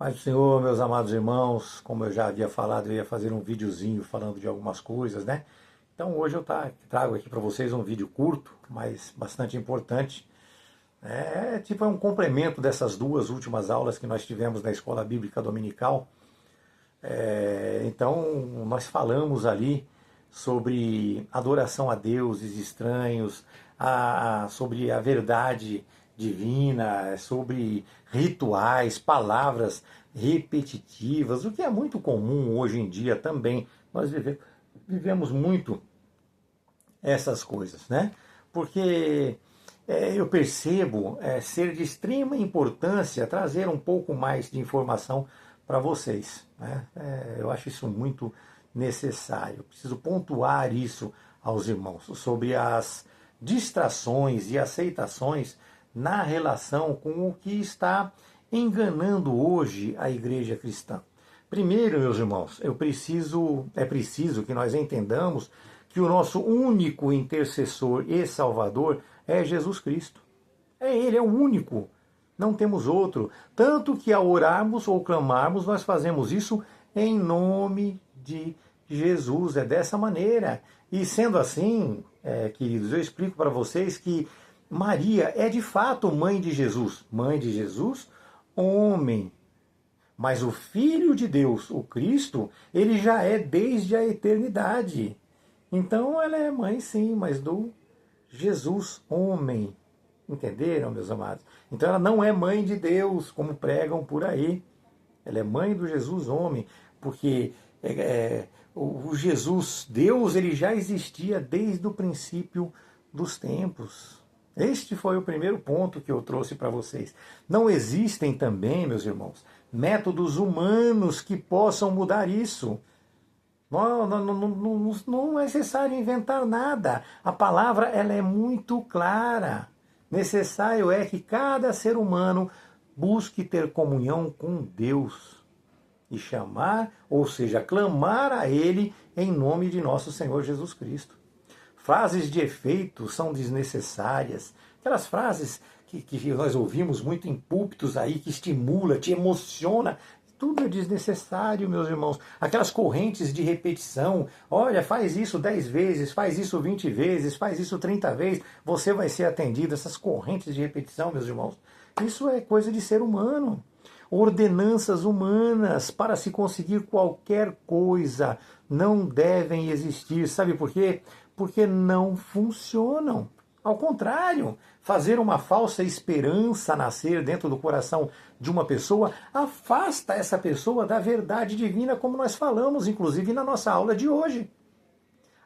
Paz do Senhor, meus amados irmãos, como eu já havia falado, eu ia fazer um videozinho falando de algumas coisas, né? Então hoje eu trago aqui para vocês um vídeo curto, mas bastante importante. É um complemento dessas duas últimas aulas que nós tivemos na Escola Bíblica Dominical. Então nós falamos ali sobre adoração a deuses estranhos, sobre a verdade divina, sobre rituais, palavras repetitivas, o que é muito comum hoje em dia também. Nós vivemos muito essas coisas, né? Porque eu percebo ser de extrema importância trazer um pouco mais de informação para vocês, né? Eu acho isso muito necessário. Preciso pontuar isso aos irmãos sobre as distrações e aceitações na relação com o que está enganando hoje a igreja cristã. Primeiro, meus irmãos, é preciso que nós entendamos que o nosso único intercessor e salvador é Jesus Cristo. Ele, é o único. Não temos outro. Tanto que ao orarmos ou clamarmos, nós fazemos isso em nome de Jesus. É dessa maneira. E sendo assim, queridos, eu explico para vocês que Maria é de fato mãe de Jesus. Mãe de Jesus, homem. Mas o Filho de Deus, o Cristo, ele já é desde a eternidade. Então ela é mãe sim, mas do Jesus, homem. Entenderam, meus amados? Então ela não é mãe de Deus, como pregam por aí. Ela é mãe do Jesus, homem, porque o Jesus, Deus, ele já existia desde o princípio dos tempos. Este foi o primeiro ponto que eu trouxe para vocês. Não existem também, meus irmãos, métodos humanos que possam mudar isso. Não é necessário inventar nada. A palavra ela é muito clara. Necessário é que cada ser humano busque ter comunhão com Deus e chamar, ou seja, clamar a Ele em nome de nosso Senhor Jesus Cristo. Frases de efeito são desnecessárias. Aquelas frases que nós ouvimos muito em púlpitos aí, que estimula, te emociona. Tudo é desnecessário, meus irmãos. Aquelas correntes de repetição. Olha, faz isso 10 vezes, faz isso 20 vezes, faz isso 30 vezes. Você vai ser atendido. Essas correntes de repetição, meus irmãos. Isso é coisa de ser humano. Ordenanças humanas para se conseguir qualquer coisa não devem existir. Sabe por quê? Porque não funcionam. Ao contrário, fazer uma falsa esperança nascer dentro do coração de uma pessoa afasta essa pessoa da verdade divina, como nós falamos, inclusive na nossa aula de hoje.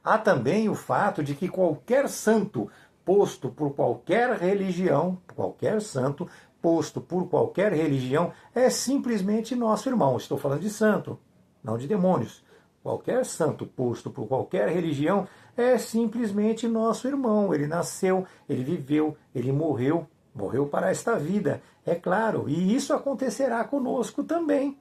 Há também o fato de que qualquer santo posto por qualquer religião, qualquer santo posto por qualquer religião, é simplesmente nosso irmão. Estou falando de santo, não de demônios. Qualquer santo posto por qualquer religião é simplesmente nosso irmão. Ele nasceu, ele viveu, ele morreu para esta vida, é claro. E isso acontecerá conosco também.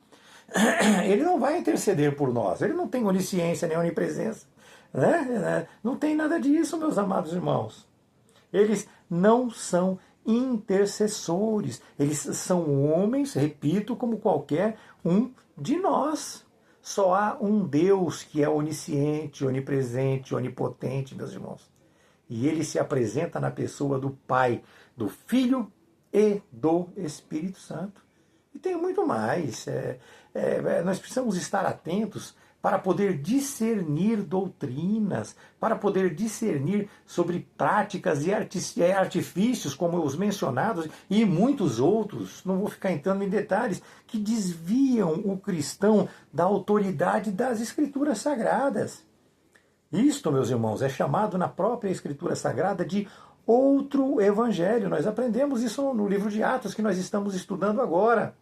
Ele não vai interceder por nós, ele não tem onisciência nem onipresença. Né? Não tem nada disso, meus amados irmãos. Eles não são intercessores, eles são homens, repito, como qualquer um de nós. Só há um Deus que é onisciente, onipresente, onipotente, meus irmãos. E ele se apresenta na pessoa do Pai, do Filho e do Espírito Santo. E tem muito mais. Nós precisamos estar atentos para poder discernir doutrinas, para poder discernir sobre práticas e artifícios, como os mencionados, e muitos outros, não vou ficar entrando em detalhes, que desviam o cristão da autoridade das Escrituras Sagradas. Isto, meus irmãos, é chamado na própria Escritura Sagrada de outro evangelho. Nós aprendemos isso no livro de Atos, que nós estamos estudando agora.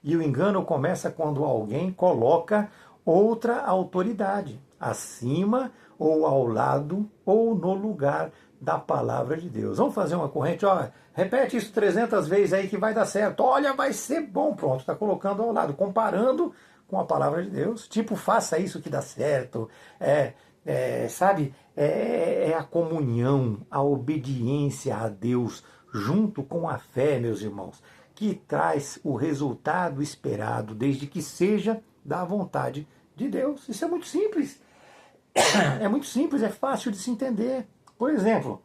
E o engano começa quando alguém coloca outra autoridade, acima ou ao lado ou no lugar da palavra de Deus. Vamos fazer uma corrente, repete isso 300 vezes aí que vai dar certo. Olha, vai ser bom. Pronto, está colocando ao lado, comparando com a palavra de Deus. Tipo, faça isso que dá certo. Sabe? É a comunhão, a obediência a Deus junto com a fé, meus irmãos. que traz o resultado esperado, desde que seja da vontade de Deus. Isso é muito simples. É muito simples, é fácil de se entender. Por exemplo,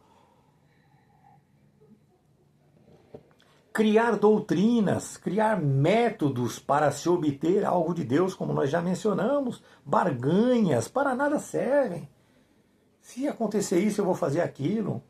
criar doutrinas, criar métodos para se obter algo de Deus, como nós já mencionamos, barganhas, para nada servem. Se acontecer isso, eu vou fazer aquilo.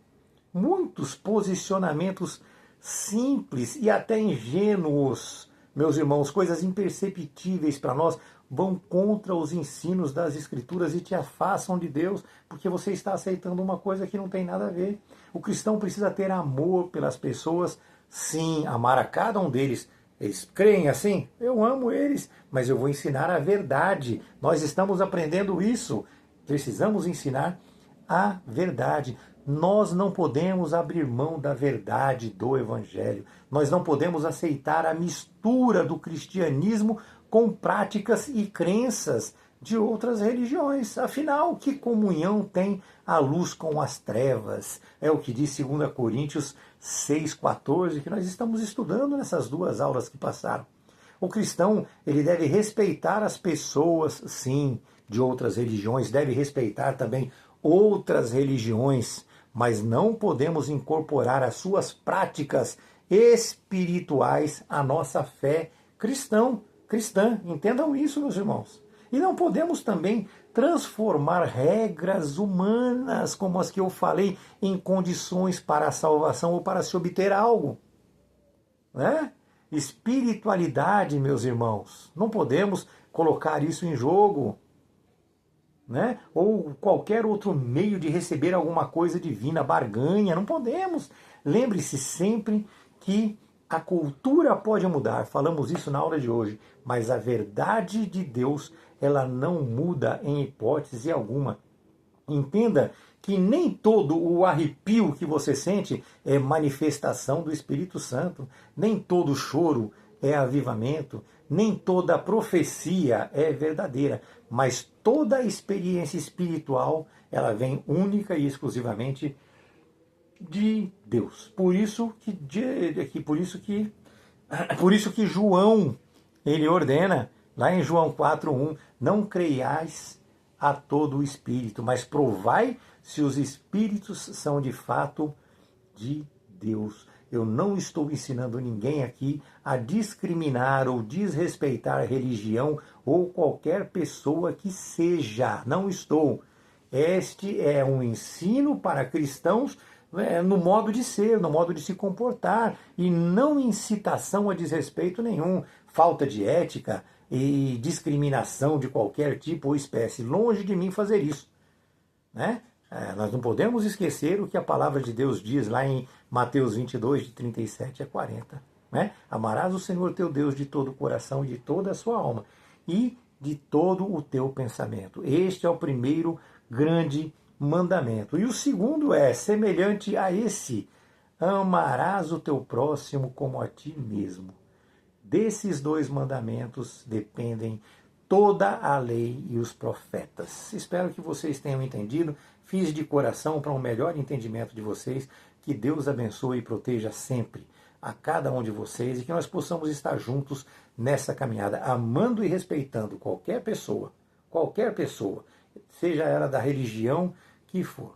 Muitos posicionamentos simples e até ingênuos, meus irmãos, coisas imperceptíveis para nós, vão contra os ensinos das Escrituras e te afastam de Deus, porque você está aceitando uma coisa que não tem nada a ver. O cristão precisa ter amor pelas pessoas, sim, amar a cada um deles. Eles creem assim? Eu amo eles, mas eu vou ensinar a verdade. Nós estamos aprendendo isso. Precisamos ensinar a verdade. Nós não podemos abrir mão da verdade do Evangelho. Nós não podemos aceitar a mistura do cristianismo com práticas e crenças de outras religiões. Afinal, que comunhão tem a luz com as trevas? É o que diz 2 Coríntios 6,14, que nós estamos estudando nessas duas aulas que passaram. O cristão, ele deve respeitar as pessoas, sim, de outras religiões, deve respeitar também outras religiões, mas não podemos incorporar as suas práticas espirituais à nossa fé cristã. Entendam isso, meus irmãos. E não podemos também transformar regras humanas, como as que eu falei, em condições para a salvação ou para se obter algo. Né? Espiritualidade, meus irmãos. Não podemos colocar isso em jogo. Né? Ou qualquer outro meio de receber alguma coisa divina, barganha. Não podemos. Lembre-se sempre que a cultura pode mudar, falamos isso na aula de hoje, mas a verdade de Deus, ela não muda em hipótese alguma. Entenda que nem todo o arrepio que você sente é manifestação do Espírito Santo, nem todo choro é avivamento, nem toda profecia é verdadeira, mas toda experiência espiritual, ela vem única e exclusivamente de Deus. Por isso que João, ele ordena, lá em João 4:1, não creiais a todo o espírito, mas provai se os espíritos são de fato de Deus. Eu não estou ensinando ninguém aqui a discriminar ou desrespeitar religião ou qualquer pessoa que seja. Não estou. Este é um ensino para cristãos no modo de ser, no modo de se comportar, e não incitação a desrespeito nenhum, falta de ética e discriminação de qualquer tipo ou espécie. Longe de mim fazer isso. Né? Nós não podemos esquecer o que a palavra de Deus diz lá em Mateus 22, de 37 a 40. Né? Amarás o Senhor teu Deus de todo o coração e de toda a sua alma e de todo o teu pensamento. Este é o primeiro grande mandamento. E o segundo é semelhante a esse: amarás o teu próximo como a ti mesmo. Desses dois mandamentos dependem toda a lei e os profetas. Espero que vocês tenham entendido. Fiz de coração para um melhor entendimento de vocês. Que Deus abençoe e proteja sempre a cada um de vocês e que nós possamos estar juntos nessa caminhada, amando e respeitando qualquer pessoa, seja ela da religião que for.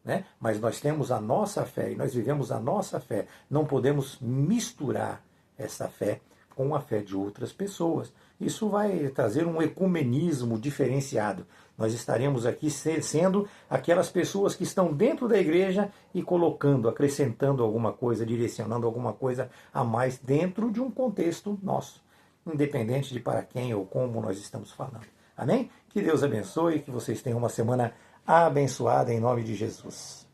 Né? Mas nós temos a nossa fé e nós vivemos a nossa fé. Não podemos misturar essa fé com a fé de outras pessoas. Isso vai trazer um ecumenismo diferenciado. Nós estaremos aqui sendo aquelas pessoas que estão dentro da igreja e colocando, acrescentando alguma coisa, direcionando alguma coisa a mais dentro de um contexto nosso, independente de para quem ou como nós estamos falando. Amém? Que Deus abençoe, que vocês tenham uma semana abençoada em nome de Jesus.